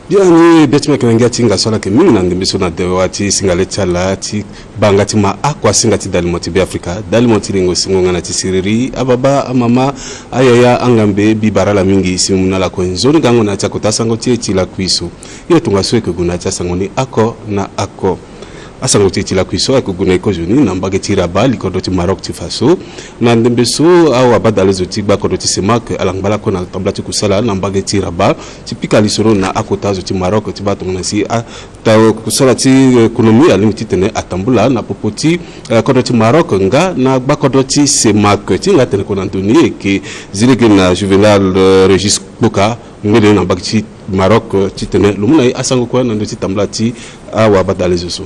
Biani betima kenangia tinga sola ke mingi nange biso na dewati singale chala ti bangati ma akwa singati dalimoti be Afrika dalimoti lingo singo ngana ti siriri ababa amama ayaya angambe bibara la mingi simuna la kwenzoni gango na chakota sango ti la kwiso yo tunga sweke kuna cha sango ni ako na ako asango ti la kwiso akuguna iko joni na mbageti raba likodo ti Maroc ti faso na ndembeso awa abadale zoti ba kodo ti semak alangbala ko na tabla ti kusala na mbageti raba ti pika lisoro na akota zoti Maroc ti bato na si ta kusala ti ekonomi alimiti tene atambula na popoti kodo ti Maroc nga na ba kodo ti semak ti nga tene ko na ndoni ke zilege na Juvenal Regis Boka ngene na mbageti Maroc ti tene lumuna asango ko na ndoti tambla ti awa abadale zoso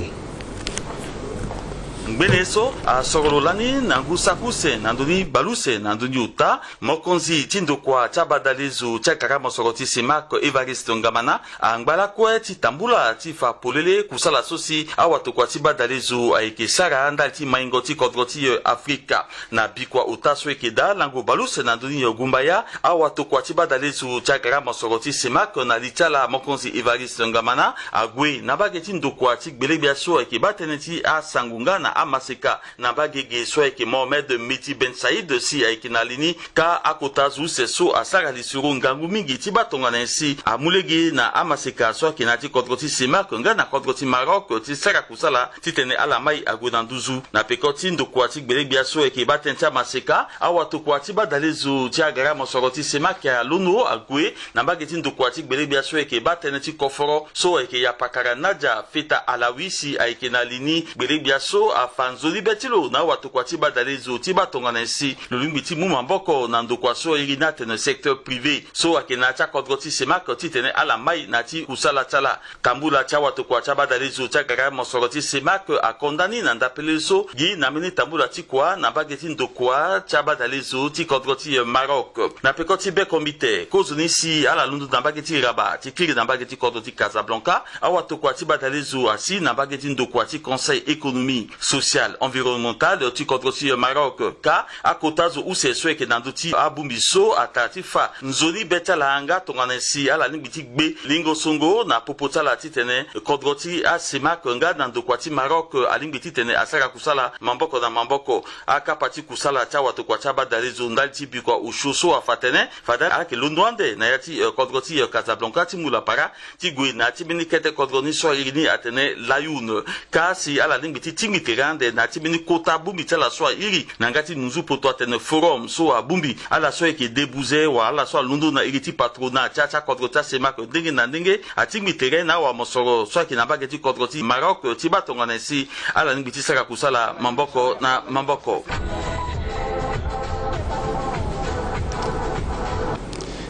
Beneso a sorolani nangusa kuse nandoni baluse nandoni uta mokonzi tindo kwa chabadalezo chakara soroti semak Evariste Ngamana angbala kwa ti tambula ti fa polele kusala sosi awato kwa ti badalezo aike sara andal ti maingo ti kodroti Afrika na bikwa uta swekeda lango baluse nandoni gumbaya awato kwa ti badalezo chakara soroti semak na lichala mokonzi Evariste Ngamana agwe na bageti ndo kwa ti gbelebiaso aike bateneti a sangunga na Maseka na bagege so eke Mohamed Meti Ben Saïd si aiki na lini ka akotazu seso asara lisuru ngangu mingi ti batonga na nsi amulege na amaseka so eke na ti kodroti semak nga na kodroti Maroc ti sara kusala ti tene ala mai agona nduzu na pekoti ndokwa ti gbelebia so eke batenti amaseka awato kwa ti badalezo ti agara mosoroti semak ya lono agwe na bageti ndokwa ti gbelebia so eke batene ti koforo so eke ya pakara naja feta alawisi aiki na lini gbelebia so fanzoli betilo na watu kwa tiba dalezo tiba tonganensi lulumbi ti mumamboko na ndokwa so irina tene secteur privé so akena cha kodroti semak ti tene ala mai na ti kusala chala tambula cha watu kwa chaba dalezo cha gara mosoroti semak akondani na ndapele so gi na mini tambula ti kwa na bageti ndokwa chaba dalezo ti kodroti Maroc na pekoti be komite kozuni si ala lundu na bageti raba ti kiri na bageti kodroti Casablanca awatu kwa tiba dalezo asi na bageti ndokwa ti conseil économie social environnemental ti kodroti Maroc ka akotazo use sweke nanduti abumbiso atatifa nzoni betala anga tonganesi ala limbiti gbe lingo songo na popotala ti tene kodroti semak nga nandokwati Maroc alimbiti tene asara kusala mamboko na mamboko akapati kusala cha watu kwa chaba dalezo ndalti bikwa ushoso afatene fada ake londwande na yati kodroti Casablanca ti mula para ti gwe na ti binikete kodroni so irini atene layun ka si ala limbiti timite rande na tibini kota bumbi tala so iri nangati nuzu poto atene forum so abumbi ala so eke debuze wa ala so lundo na iriti patrona cha kodrota semak ndenge na ndenge atimi terrain na wa mosoro so eke na bageti kodroti Maroc tibatonga na si ala ngiti saka kusala mamboko na mamboko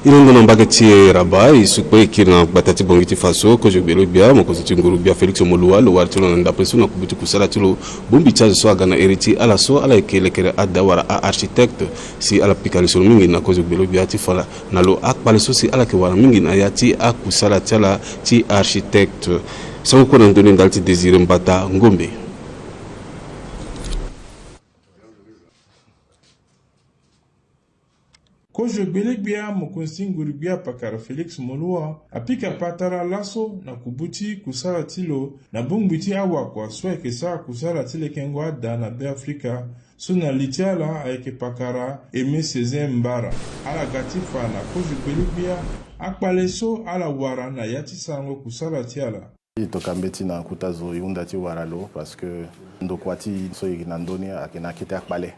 ilondo na mbageti raba isukwe kina batati bongiti faso ko jobelo bia mo ko nguru bia Felix Molua lo wartilo na ndapreso na kubuti kusala tilo bumbi chazo so agana eriti ala so ala kelekere adawara a architecte si ala pikali so mingi na ko jobelo bia ti fala na lo akpale so si ala ke wara mingi na yati akusala tala ti architecte so ko na ndoni ndalti Désiré Mbata Ngombe Kojo Belegbia Mokonsinguribia Pakara Felix Molua apika patara laso na kubuti kusala tilo na bungbiti awa kwa sweke saa kusala tile kengwa da na be Afrika suna litiala aike pakara eme seze mbara ala gatifa na Kojo Belegbia akpaleso ala wara na yati sango kusala tiala itokambeti na kutazo yunda ti waralo parce que ndokwati so iginandoni akena kite akpale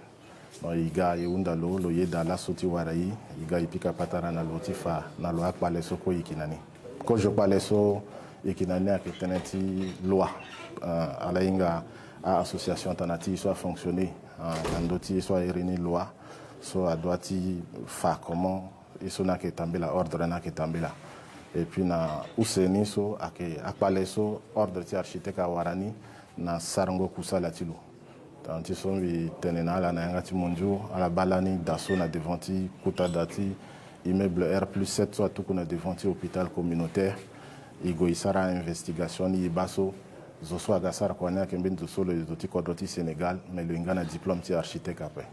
no iga yunda lo yeda la soti warai iga ipika patara na lotifa na lo akpale soko ikinani ko je pale so ikinani aketeneti loi ala inga a association tanati soit fonctionner ndoti soit irini loi so adwati fa comment isona ke tambela ordre na ke tambela et puis na useni so ake akpale so ordre ti architecte warani na sarango kusala tilo tanti son vi tenena la na ngati monju ala balani daso na devanti kuta dati immeuble R+7 so atuku na devanti hôpital communautaire igo isara investigation ni baso zo so agasara kwa nya kembe ndo solo zoti kodoti Sénégal mais le ngana diplôme ti architecte après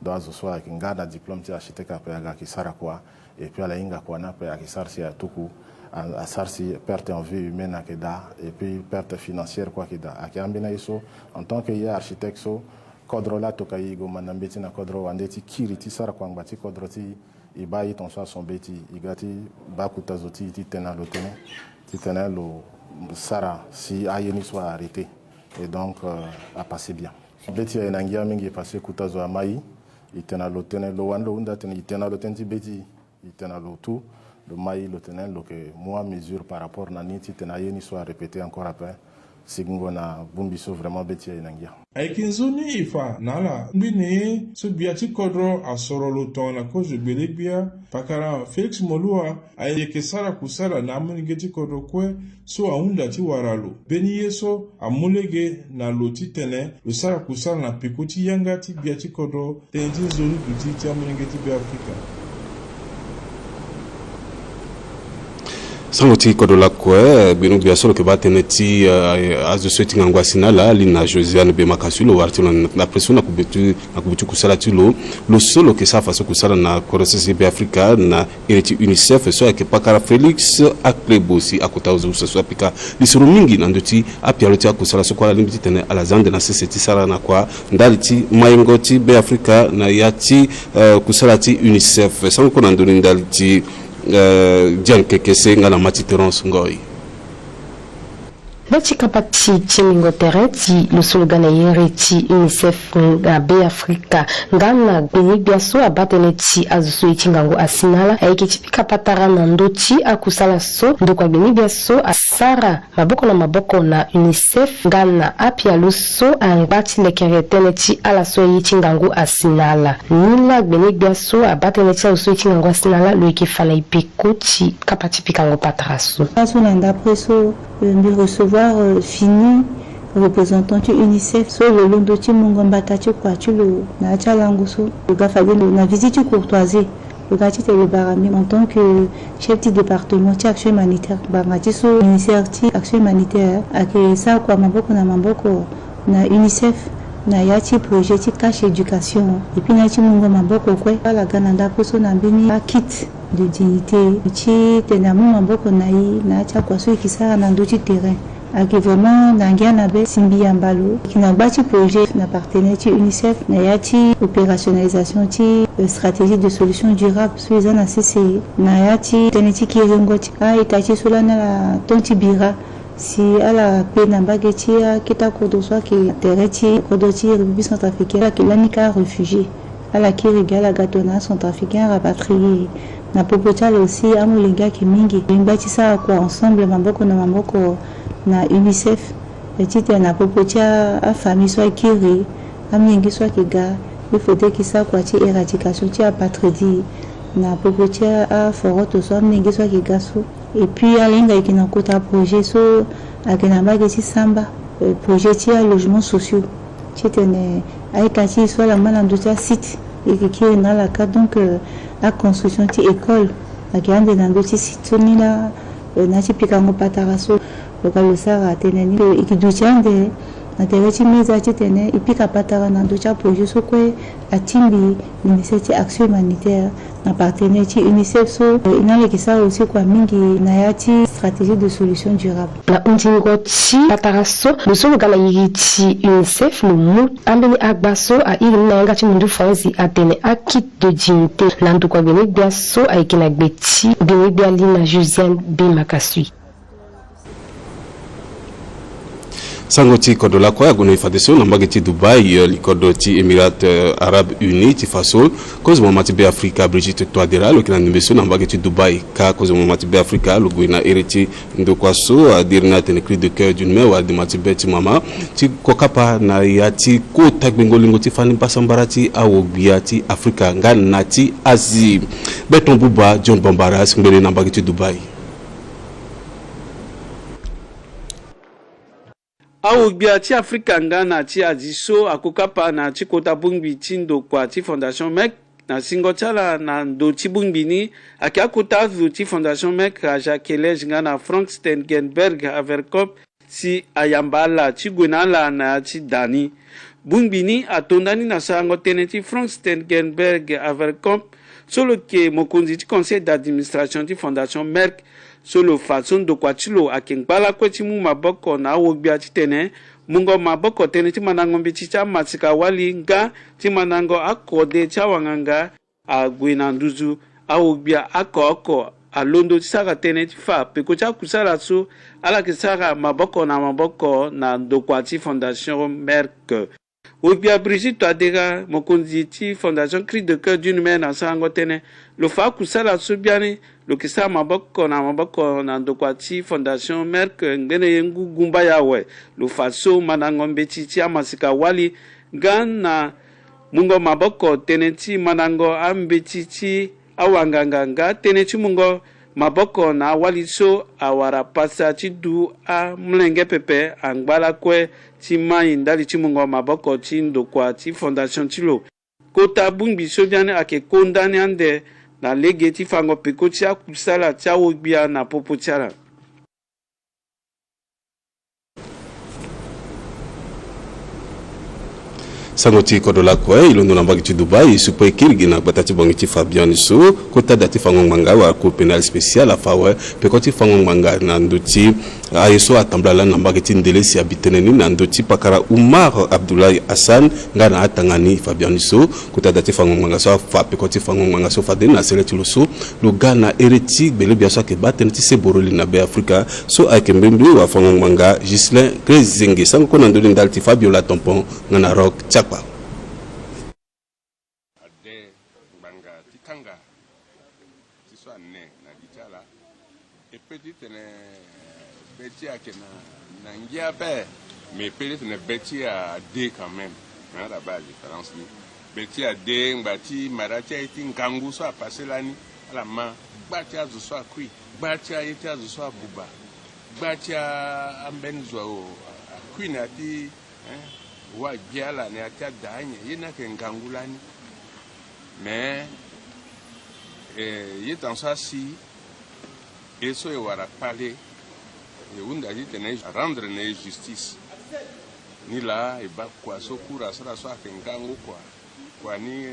donc zo soit ki ngada diplôme ti architecte après aga ki sara quoi et puis ala inga quoi na après aki sarsi à tuku à sarsi perte en vie humaine à keda et puis perte financière quoi keda aki ambina iso en tant que architecte so kodro la to kai go manambeti na kodro wandeti kiriti sara kwa ngati kodro ti ibayi ton so son beti igati bakuta zoti ti tena lotene ti tena lo sara si ayeni soit arrêté et donc a passé bien beti ya nangia mingi passé kutazo amai itena lotene lo wando unda tena itena lotene ti beti itena lo tout le mai lotene lo que moi mesure par rapport na niti tena yeni soit répété encore après sigungo na bumbiso vraiment beti ya nangia aikinzoni ifa nala mbine so biati kodro asoro loton la cause belebia pakara Felix Molua ayeke sara kusara na amunigeti kodro kwe so aunda ti waralo beni yeso amulege na loti tene lo sara kusara na pekoti yanga ti biati kodro tenji zoni duti ti amunigeti be Afrika sango ti kodola kwe bino bia solo ke batene ti azo sweti ngangwa sinala lina Josiane be makasulo warti na presuna kubutu kusala ti lo solo ke safa so kusala na korosesi be Afrika na ereti UNICEF so ke pakara Felix aklebosi akuta uzo so apika lisuru mingi na ndoti apia loti akusala so kwa limiti tene alazande na seseti sara na kwa ndali ti mayengo ti be Afrika na yati kusala ti UNICEF sango kona ndoni ndali ti Dian Kekese ngana mati Terence Ngoi Leti kapati chimingo tereti lo slogan yereti UNICEF nga be Afrika ngana benibiaso abatene ti azuso itingango asinala aikitipika patara na ndoti akusala so ndokwa benibiaso asara maboko na UNICEF ngana apia luso angati lekeretene ti alaso itingango asinala nila benibiaso abatene ti azuso itingango asinala lo ikifala ipekoti kapati pikango pataraso aso nanda preso de recevoir fini représentant du UNICEF sur le long de Timongamba Tati Kwatulo na Tchalangoso le gars Fabien na visite courtoisie le gars était le barami en tant que chef du département de action humanitaire bangati so ministère action humanitaire ak ça quoi maboko na UNICEF na yati projet ti cache éducation et puis na Timongamba maboko quoi la gananda poso na bini kit de dignité ti tenamu maboko na yi na cha kwa so ikisara na ndoti terrain ak vraiment nangia na be simbi yambalo kina bati projet na partenaire ti UNICEF na yati opérationnalisation ti stratégie de solution durable so na CCI na yati teneti ki rengoti a itati sola na la tonti bira si ala pe na bageti kita kodo so ki tereti kodo ti République centrafricaine ki lanika réfugié ala ki rigala gatona centrafricain rapatrié na popotal aussi amulenga ki mingi ngati sa kwa ensemble maboko na UNICEF petite na popotia a famille soit kiri amingi soit kiga il faut que ça quoi ti éradication ti apatridie na popotia a foroto so amingi soit kiga so et puis alenga ki na kota projet so akena bagesi samba projet ti logement sociaux ti tene ay kati soit la malandotia site et qui est dans la cadre donc la construction de l'école la grande dans d'autres sites là na ti pikango pataraso le sara teneni et qui doutient de na tereti meza ti tene ipika patara na docha projet so kwe atimbi ministère ti action humanitaire na partenaire ti UNICEF so inale kisa aussi kwa mingi na yati stratégie de solution durable na undingo ti pataraso lo so gala yiti UNICEF lo mu ambeni agbaso a iri na ngati mundu fanzi atene akit de dignité na ndukwa bene biaso aikina gbeti bene biali na Josiane be makasui sango ti kodo la kwa gono ifadeso na mbageti Dubai likodo ti Emirat Arab Uni ti faso kozo mamati be Afrika Brigitte Touadéra lo kina nimbeso na mbageti Dubai ka kozo mamati be Afrika lo guina ereti ndokwaso adirna tene cri de cœur d'une mère wa de mati be ti mama ti kokapa na yati ko tagbengolingo ti fani basambarati awobiati Afrika ngana ti Asie beton buba John Bambara singele na mbageti Dubai awo gbia ti Afrika nga na ti aziso akokapa na ti kota bungbi ti ndokwa ti Fondation MEC na singo tiala na ndo ti bungbi ni aki akota azu ti Fondation MEC aja kelej nga na Frank Stengenberg Avercop ti ayambala ti gwena ala na ti dani bungbini atondani na sango teneti Frank Stengenberg Avercomp solo ke mokonzi ti conseil d'administration ti fondation Merck solo façon do kwachilo akengbala kweti mu maboko na wogbia ti tene mungo maboko tene ti manango mbichi cha matsika wali nga ti manango akode cha wanganga agwina nduzu awogbia oko alondo ti sara tene ti fa peko cha kusala so ala ke sara maboko na ndokwa ti fondation Merck Ogbia Brigitte Adega mokonzi ti fondation Cri de Cœur d'une Mère na sango tene lo fa kusala so biani lo kisa maboko na ndokwa ti fondation Merck ngene yengu gumba yawe lo fa so manango mbeti ti amasika wali gana mungo maboko tene ti manango ambeti ti awanganga tene ti mungo maboko na wali so awara pasa ti du a mlenge pepe angbala kwe ti mai ndali ti mungo maboko ti ndokwa ti fondation ti lo kota bungbi so biani ake kondani ande na lege ti fango peko ti akusala ti awogbia na popo ti ala sangoti kodola kwe ilondo na mbaki Dubai supo kirgi na batati bongiti Fabian so kota dati fango manga wa cour pénal spécial afawe pekoti fango manga na ndoti ayeso atambala na mbaki ndelesi abiteneni na ndoti pakara Umar Abdoulaye Hassan ngana atangani Fabian so kota dati fango manga so fa pekoti fango manga so fade na seleti loso lugana ereti bele biaso ke batenti se boroli na be Afrika so akembembe wa fango manga Gislin Krezenge sango kona ndoli ndalti Fabio la tampon ngana rock chakpa mais peut-être ne bêtis à D quand même. Hein, la base différence ni. Bêtis à D, bâti, marati a été ngangou soit passé l'année à la main. Bâti à zo soit kui. Bâti a été à zo soit buba. Bâti à ambenzo à kui nati. Hein, wa biala ne ati a dagne. Yena ke ngangou l'année. Mais y est en ça si. Et so y wara parler. Et on a dit rendre une justice. Ni là, et bah quoi, so court sera soit qu'engango quoi ni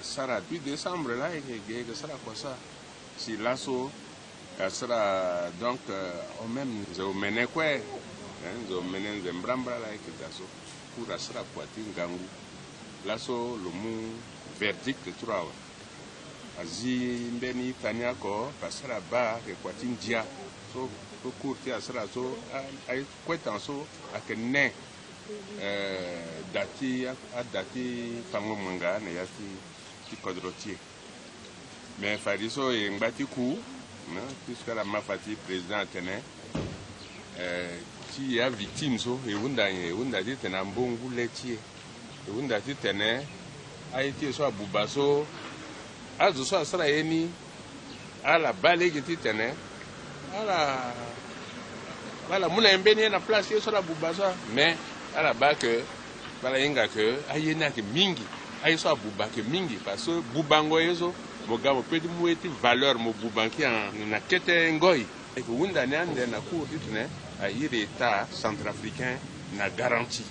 sera depuis décembre là et que sera quoi ça. Si là so sera donc au même zo mené quoi, zo mené zembrambra là et que ça so court sera quoi tingango. Là so le mot verdict de trois. Azi mbeni tania ko pasera ba et quoi tindia so courti à cela so ay kwetan so akene dati fango manga na yati ti kodrotier mais fariso e ngati ku na puisque la mafati président tene ti ya victime so e unda ti tena mbongu letie e unda ti tene ay ti so abubaso azo so asra yeni ala balege ti tene voilà mon embeni na place sur la bubaza mais à la bas que voilà inga que ayena que mingi ayi so buba que mingi parce que bubango yezo moga mo pedi mueti valeur mo bubanki na kete ngoi et que wunda ne ande na cour ditne ayi l'état centrafricain na garantie.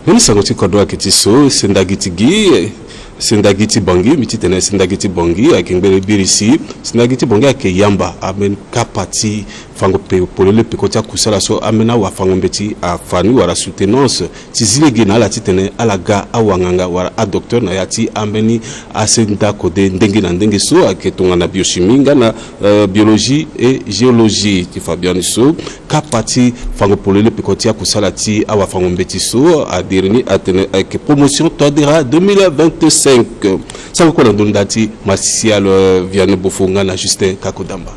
Nini sangoti kodwa kiti so sendagiti bangi miti tene sendagiti bangi akingbele birisi sendagiti bangi akeyamba amen kapati fango pe polele pe kotia kusala so amena wa fango mbeti afani wara soutenance tizilege na la titene alaga awanganga wara a docteur na yati ameni asenda kode ndenge na ndenge so aketonga na biochimie na biologie et géologie ti Fabian so kapati fango polele pe kotia kusala ti awa fango mbeti so a dernier atene avec promotion Todera 2025 sango ko ndondati Martial Vianney Bofonga na Justin Kakodamba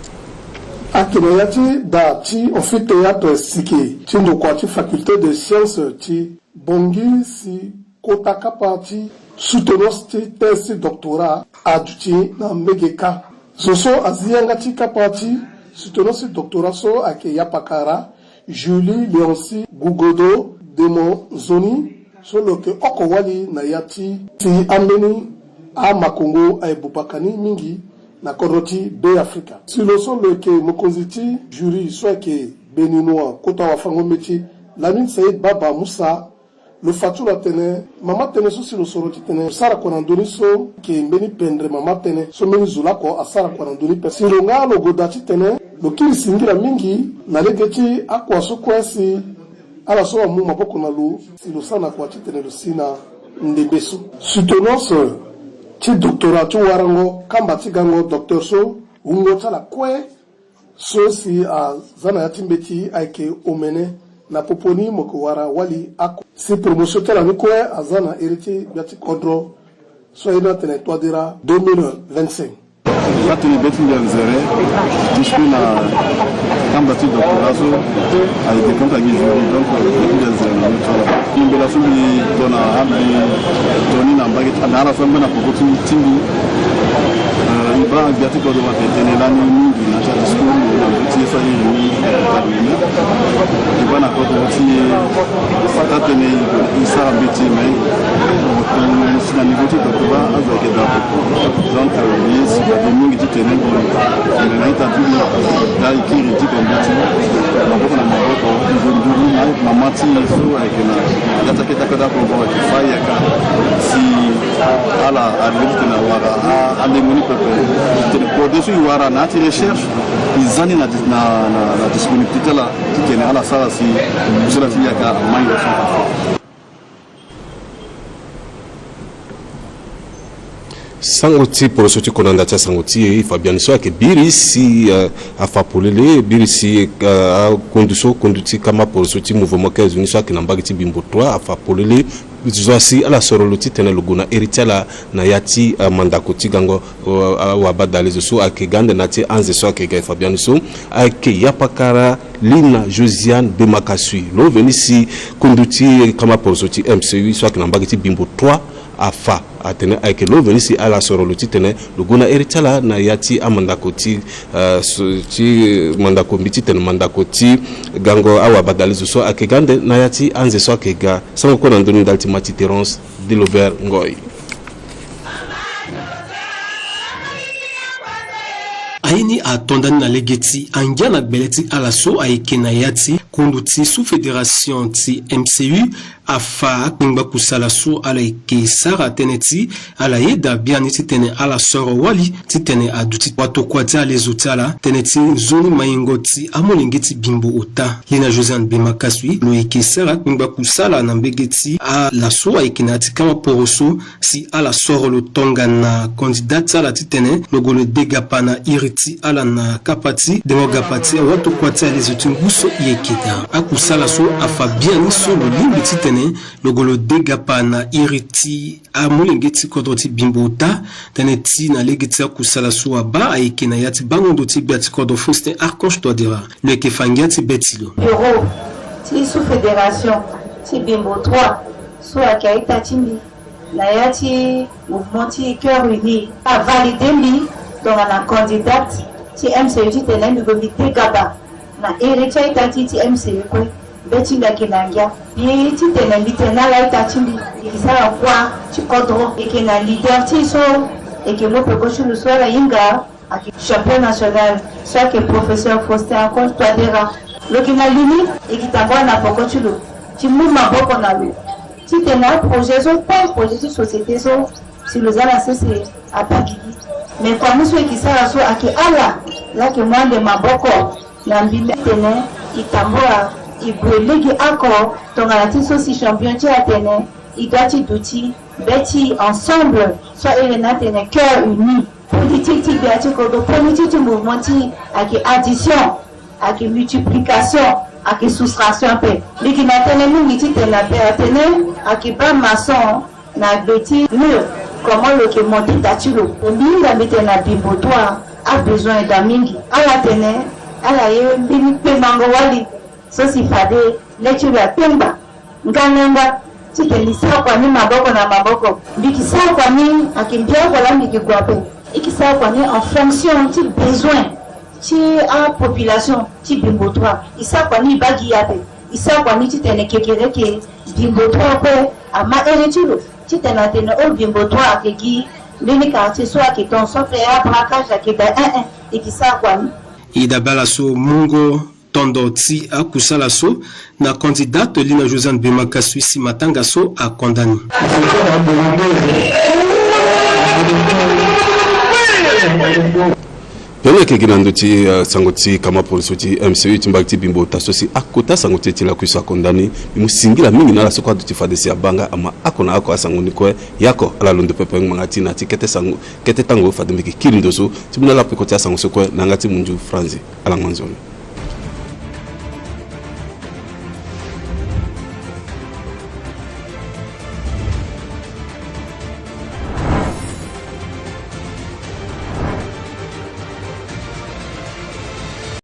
Akinayati da ti ofiteyato siki ti ndokwati faculté de sciences ti bongi si kotaka parti soutenance ti thèse doctorat aduti na megeka zoso aziyanga ti kapati soutenance doctorat so ake yapakara Julie Leonci Gugodo Demo Zoni solo ke oko wali na yati ti ameni a makongo a ebupakani mingi na koroti be Afrika. Si lo solo ke mokonziti jury soit ke beninois kota wafango meti Lamine Saïd Baba Moussa le fatou la tene mama tene so si lo soroti tene sara konandoni so ke mbeni pendre mama tene so meni zula ko asara konandoni pe si lo nga lo godati tene lo kiri singira mingi na legeti akwa so kwesi ala so mu maboko na lo si lo sana kwa tene lo sina ndebeso soutenance ti doctorat tu warango kamba ti gango docteur so ungo tala kwe so si a zana yatimbeti aike omene na poponi moko wara wali ako si promotion tala ni kwe a zana eriti biati kodro so ina tene toadira 2025 Fatini beti ya nzere dispo na kamba ti doctorat so a été contacté donc beti ya nzere na mutala imbela so bi dona hambi doni na mbagi tanara so mbana pokoti timbi Ibrahim biati ko do watene la ni mingi na cha dispo na beti so ni tabine ibana ko do ti fatene isara beti mai na niveau de doctorat avec donc yes de mingi ti tene na ita tu da ikiri ti kombati na ko na maboko nduru na mamati so avec na data keta kada ko ba faya ka si ala adverte na wara a demoni pepe pour dessus wara na ti recherche izani na disponibilité la ti tene ala sala si musala ti yaka mai so sangoti porosoti konanda cha sangoti Fabian so ke birisi afapolele birisi konduso konduti kama porosoti mouvement 15 unis so ke nambagiti bimbo 3 afapolele zoasi ala soroloti tene luguna eritala na yati mandakoti gango wabadali so ake gande nati anze so ake Fabian so ake yapakara Lina Josiane Bemakasui lo venisi konduti kama porosoti MCU so ke nambagiti bimbo 3 afa atene aike lo venisi ala soroloti tene luguna eritala na yati amandakoti ti mandakombiti tene mandakoti gango awa badalizo so akegande na yati anze so akega sango kona ndoni dalti mati Terence de Lober Ngoy aini atondani na legeti angia na beleti ala so aike na yati konduti sous fédération ti MCU afa kungba kusala so ala ike sara teneti ala yeda biani ti tene ala soro wali ti tene aduti wato kwati ala ezotala teneti zoni maingo ti amolingeti bimbo ota Lina Josiane Bemakasui lo ike sara kungba kusala na mbegeti ala so aike na ti kama poroso si ala soro lo tonga na kandidata ala ti tene logo le degapa na iriti ala na kapati demogapati wato kwati ala ezotinguso yekeda akusala so afa biani so lo limbi ti tene logolo degapa na iriti a molengeti kodroti bimbota teneti na legeti akusala so aba aike na yati bangondo ti biati kodro Faustin Archange Toadera le ke fangiati betilo bureau ti sous fédération ti bimbo 3 so akaita timbi na yati mouvement ti cœur uni a validé mi donc la candidate ti MCU ti tene mi gobi degaba na iriti itati ti MCU kwe beti la kinangia ye ti tene litena la itachimbi isara kwa chikodro ekena leader ti so ekelo peko lu so la yinga aki champion national so ke professeur Faustin Archange Toadera lokina lini ekitangwa na poko chulu ti muma boko na lu ti tena projet so pas projet ti société so si le zala c'est apagidi mais kwa muso ekisara so aki ala la ke mwande maboko na mbime tene itambwa ibwelegi encore tongalati sosi champion ti atene idati duti beti ensemble soit elena tene cœur uni politique ti biati kodo politique ti mouvement ti aki addition aki multiplication aki soustraction pe liki na tene mingi ti tene pe atene aki ba maçon na beti mur comment le ke monter tatilo mbinga bete na bimbo toi a besoin d'amingi ala tene ala ye mbini pe mango wali so si fade lechu ya pemba ngananga tikelisa kwa ni maboko na maboko bikisa kwa ni akimbia kwa la miki gwape ikisa kwa ni en fonction ti besoin ti a population ti bimbo 3 isa kwa ni bagi yape isa kwa ni ti tene kekereke bimbo 3 pe ama eretilo titela tena obimbo toi akegi lini quartier soit qui ton sauf et braquage qui da et qui ça quoi idabala so mungo tondoti akusala so na candidate Lina Josiane Bemaka Suisse matanga so a condamné. Pele ke ginanduti sangoti kama polisi ti MCU timbakti bimbo tasosi akota sangoti ti la kuisa condamné bimusingila mingi na la sokwa duti fadesi abanga ama akona ako asangoni ko yako ala londo pepe ngati na tikete sango kete tango fademiki kilindoso tibuna la pekoti asango sokwa nangati munju franzi ala manzoni.